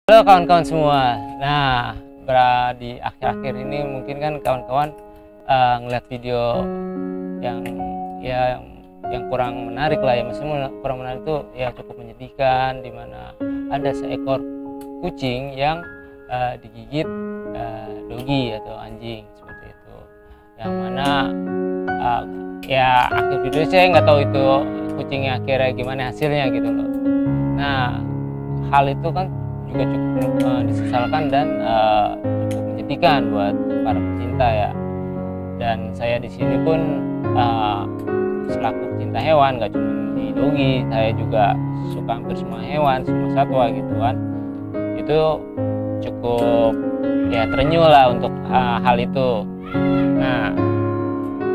Halo kawan-kawan semua. Nah, di akhir-akhir ini mungkin kan kawan-kawan ngeliat video yang yang kurang menarik lah ya, maksudnya kurang menarik itu ya cukup menyedihkan, dimana ada seekor kucing yang digigit dogi atau anjing seperti itu, yang mana ya akhir video saya nggak tahu itu kucingnya akhirnya gimana hasilnya gitu loh. Nah, hal itu kan juga cukup disesalkan dan cukup menyedihkan buat para pecinta ya. Dan saya di sini pun selaku pecinta hewan, gak cuma di dogi, saya juga suka hampir semua hewan, semua satwa gitu kan. Itu cukup ya terenyuh lah untuk hal itu. Nah,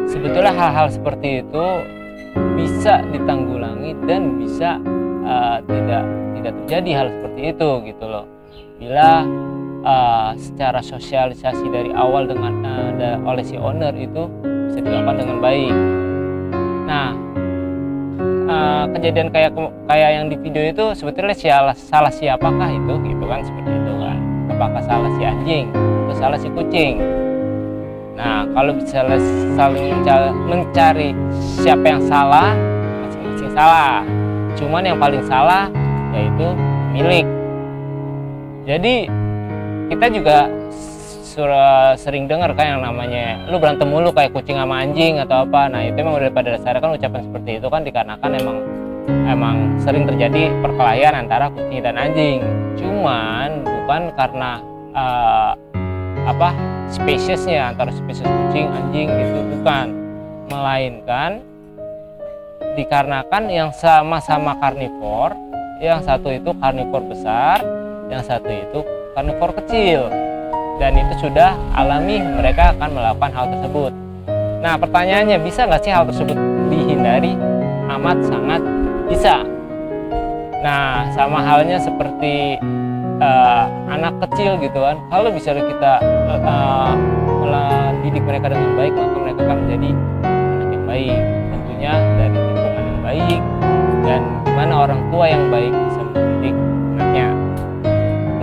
sebetulnya hal-hal seperti itu bisa ditanggulangi dan bisa tidak terjadi hal seperti itu gitu loh, bila secara sosialisasi dari awal dengan oleh si owner itu bisa dilakukan dengan baik. Nah, kejadian kayak yang di video itu sebetulnya salah siapakah itu gitu kan, seperti itu kan, apakah salah si anjing atau salah si kucing. Nah, kalau bisa saling mencari siapa yang salah, masing-masing salah, cuman yang paling salah yaitu milik. Jadi kita juga sering dengar kan yang namanya lu berantem mulu kayak kucing sama anjing atau apa. Nah, itu emang udah pada dasarnya kan ucapan seperti itu kan dikarenakan emang sering terjadi perkelahian antara kucing dan anjing. Cuman bukan karena spesiesnya, antara spesies kucing anjing gitu, bukan, melainkan dikarenakan yang sama-sama karnivor, yang satu itu karnivor besar, yang satu itu karnivor kecil, dan itu sudah alami mereka akan melakukan hal tersebut. Nah, pertanyaannya, bisa nggak sih hal tersebut dihindari? Amat sangat bisa. Nah, sama halnya seperti anak kecil gitu kan, kalau bisa kita didik mereka dengan baik, maka mereka akan menjadi anak yang baik, tentunya dari lingkungan yang baik, dan dimana orang tua yang baik bisa mendidik anaknya.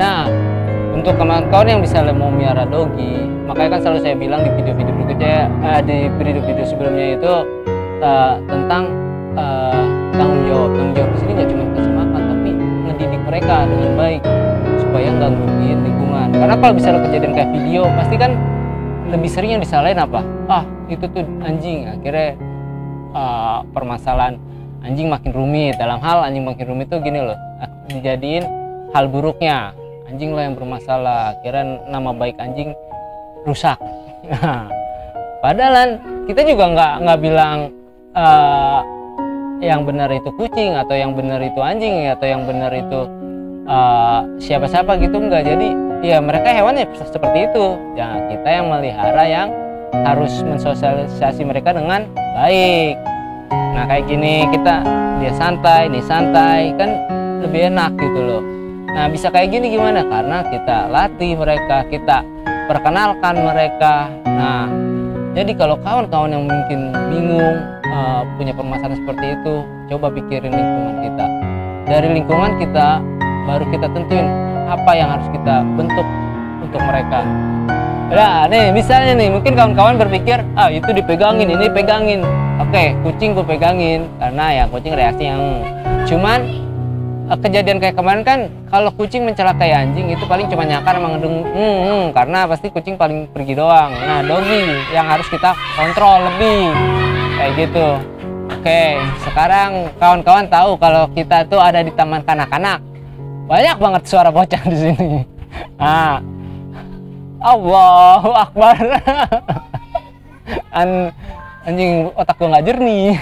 Nah, untuk kawan-kawan yang misalnya mau miara dogi, makanya kan selalu saya bilang di video-video berikutnya, di video-video sebelumnya itu tentang tanggung jawab di sini nggak cuma kasih makan, tapi mendidik mereka dengan baik supaya nggak ngerugiin lingkungan. Karena kalau misalnya kejadian kayak video, pasti kan lebih sering yang disalahin apa? Itu tuh anjing, akhirnya permasalahan anjing makin rumit. Dalam hal anjing makin rumit tuh gini loh, dijadiin hal buruknya anjing lah yang bermasalah, akhirnya nama baik anjing rusak. Padahal kita juga nggak bilang yang benar itu kucing atau yang benar itu anjing atau yang benar itu siapa-siapa gitu, enggak. Jadi ya mereka hewannya seperti itu, ya kita yang melihara yang harus mensosialisasi mereka dengan baik. Nah, kayak gini dia santai, nih santai, kan lebih enak gitu loh. Nah, bisa kayak gini gimana? Karena kita latih mereka, kita perkenalkan mereka. Nah, jadi kalau kawan-kawan yang mungkin bingung punya permasalahan seperti itu, coba pikirin lingkungan kita. Dari lingkungan kita baru kita tentuin apa yang harus kita bentuk untuk mereka. Nah, nih misalnya nih, mungkin kawan-kawan berpikir, itu dipegangin, ini pegangin. Oke, kucing gue pegangin karena ya kucing reaksi yang, cuman kejadian kayak kemarin kan, kalau kucing mencelakai anjing itu paling cuma nyakar emang karena pasti kucing paling pergi doang. Nah, dogi yang harus kita kontrol lebih kayak gitu. Oke, sekarang kawan-kawan tahu kalau kita tuh ada di taman kanak-kanak. Banyak banget suara bocah di sini. Allahu Akbar. Anjing otak gua nggak jernih.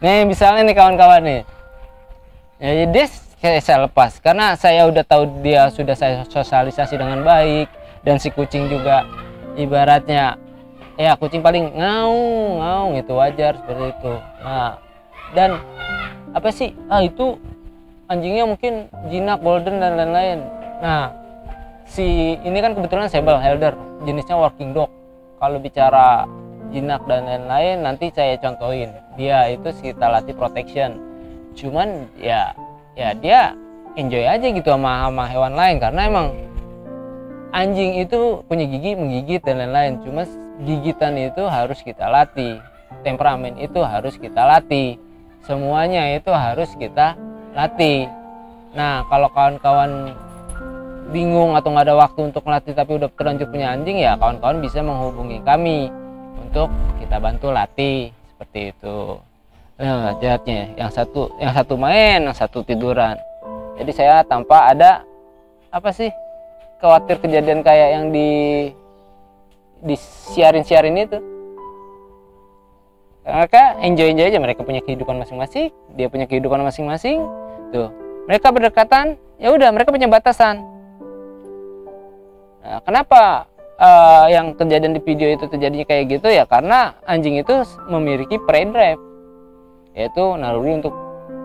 Nih misalnya nih kawan-kawan nih, ya dia saya lepas karena saya udah tahu dia sudah saya sosialisasi dengan baik, dan si kucing juga ibaratnya ya kucing paling ngaung itu wajar seperti itu. Nah, dan apa sih itu anjingnya mungkin jinak, golden dan lain-lain. Nah, si ini kan kebetulan Sablehilder, jenisnya working dog. Kalau bicara jinak dan lain-lain nanti saya contohin. Dia itu kita latih protection. Cuman ya dia enjoy aja gitu sama hewan lain, karena emang anjing itu punya gigi, menggigit dan lain-lain. Cuma gigitan itu harus kita latih, temperamen itu harus kita latih, semuanya itu harus kita latih. Nah, kalau kawan-kawan bingung atau nggak ada waktu untuk melatih tapi udah terlanjur punya anjing, ya kawan-kawan bisa menghubungi kami untuk kita bantu latih seperti itu. Nah, jahatnya yang satu main, yang satu tiduran. Jadi saya tanpa ada apa sih, khawatir kejadian kayak yang disiarin itu. Mereka enjoy aja, mereka punya kehidupan masing-masing, dia punya kehidupan masing-masing. Tuh, mereka berdekatan, ya udah mereka punya batasan. Nah, kenapa yang kejadian di video itu terjadinya kayak gitu ya? Karena anjing itu memiliki prey drive, yaitu naluri untuk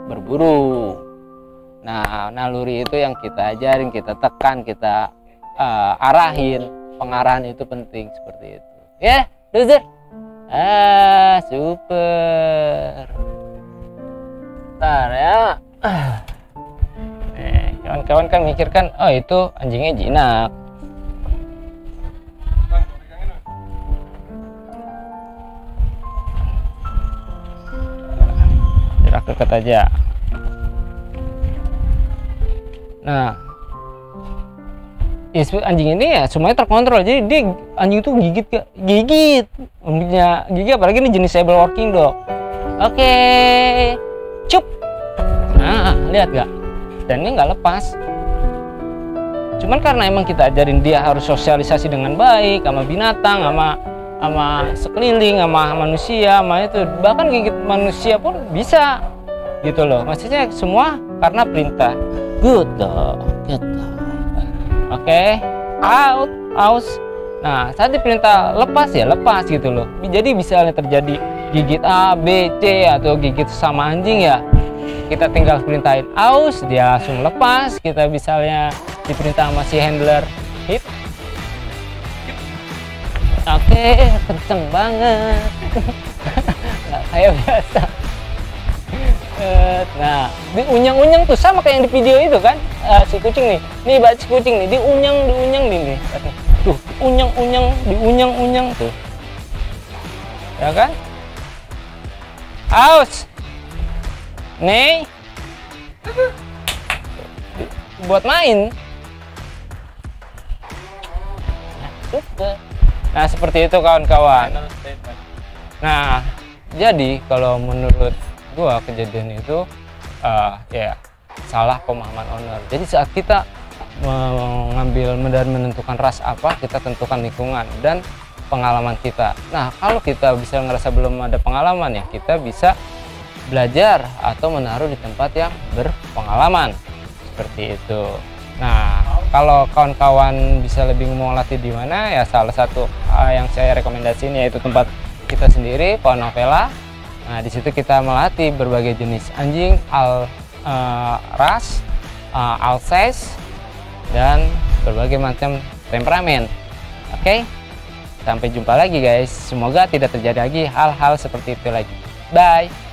berburu. Nah, naluri itu yang kita ajarin, kita tekan, kita arahin. Pengarahan itu penting seperti itu. Ya, loser. Super. Ntar ya. Kawan-kawan kan mikirkan, oh itu anjingnya jinak. Jarak dekat aja. Nah, anjing ini ya semuanya terkontrol, jadi dia anjing itu gigit punya gigi, apalagi ini jenis sable working dog. Oke, cup. Nah, lihat gak, dan ini nggak lepas. Cuman karena emang kita ajarin dia harus sosialisasi dengan baik sama binatang, sama sekeliling, sama manusia, sama itu, bahkan gigit manusia pun bisa gitu loh. Maksudnya semua karena perintah. Good dog, good dog. Oke, out, aus. Nah, saat diperintah lepas ya lepas gitu loh. Jadi misalnya terjadi gigit A, B, C atau gigit sama anjing, ya kita tinggal perintahin aus, dia langsung lepas. Kita misalnya diperintah sama si handler hit. Oke, kenceng banget. Nggak kayak biasa. Nah, diunyang-unyang tuh sama kayak yang di video itu kan, si kucing nih si kucing nih diunyang nih, tuh diunyang tuh, ya kan? Aus, nih, buat main. Nah, seperti itu kawan-kawan. Nah, jadi kalau menurut gua kejadian itu ya salah pemahaman owner. Jadi saat kita mengambil dan menentukan ras apa, kita tentukan lingkungan dan pengalaman kita. Nah, kalau kita bisa ngerasa belum ada pengalaman, ya kita bisa belajar atau menaruh di tempat yang berpengalaman seperti itu. Nah, kalau kawan-kawan bisa lebih mau latih di mana, ya salah satu yang saya rekomendasiin yaitu tempat kita sendiri, Pohon Novela. Nah, di situ kita melatih berbagai jenis anjing, ras, all size, dan berbagai macam temperamen. Oke, sampai jumpa lagi guys. Semoga tidak terjadi lagi hal-hal seperti itu lagi. Bye.